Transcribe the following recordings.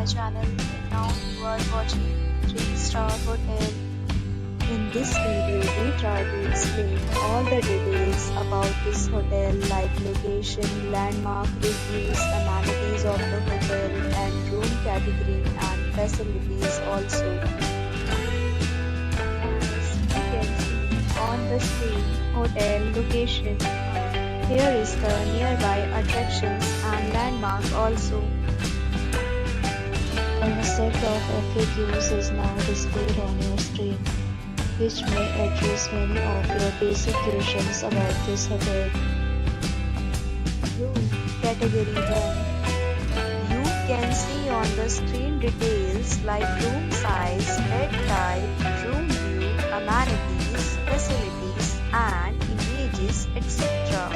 my channel, and now you are watching 3-star hotel. In this video, we try to explain all the details about this hotel like location, landmark, reviews, amenities of the hotel and room category and facilities also. As you can see on the screen, hotel location. Here is the nearby attractions and landmark also. A set of FAQs is now displayed on your screen, which may address many of your basic questions about this hotel. Room category 1. You can see on the screen details like room size, bed type, room view, amenities, facilities and images, etc.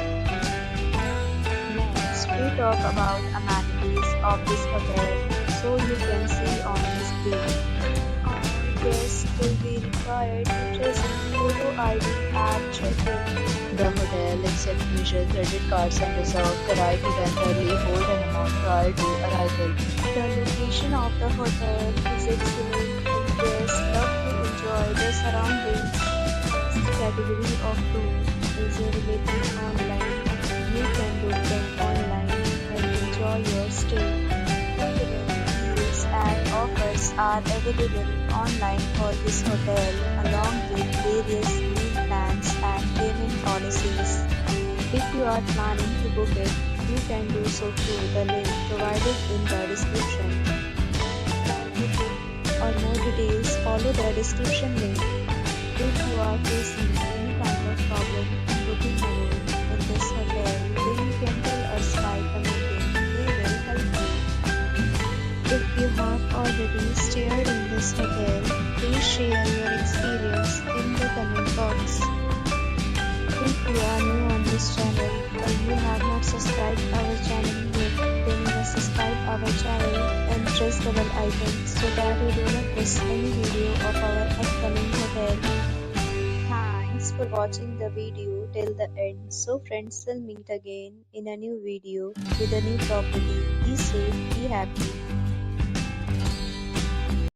Next, we talk about amenities of this hotel. So you can see on the screen. All guests will be required to present photo ID at check-in. The hotel accepts major credit cards and reserves the right to temporarily hold an amount prior to arrival. The location of the hotel is excellent and guests love to enjoy the surroundings. This category of room is available online. You can book them online and enjoy your stay. And offers are available online for this hotel along with various meal plans and payment policies. If you are planning to book it, you can do so through the link provided in the description. For more details, follow the description link. If you are facing any kind of problem in booking a room in this hotel, then you can tell us by commenting. We will help you. If you have already stayed in this hotel, please share your experience in the comment box. If you are new on this channel or you have not subscribed our channel yet, then you must subscribe our channel and press the bell icon so that you do not miss any video of our upcoming hotel. Thanks for watching the video till the end. So friends, will meet again in a new video with a new property. Be safe, be happy.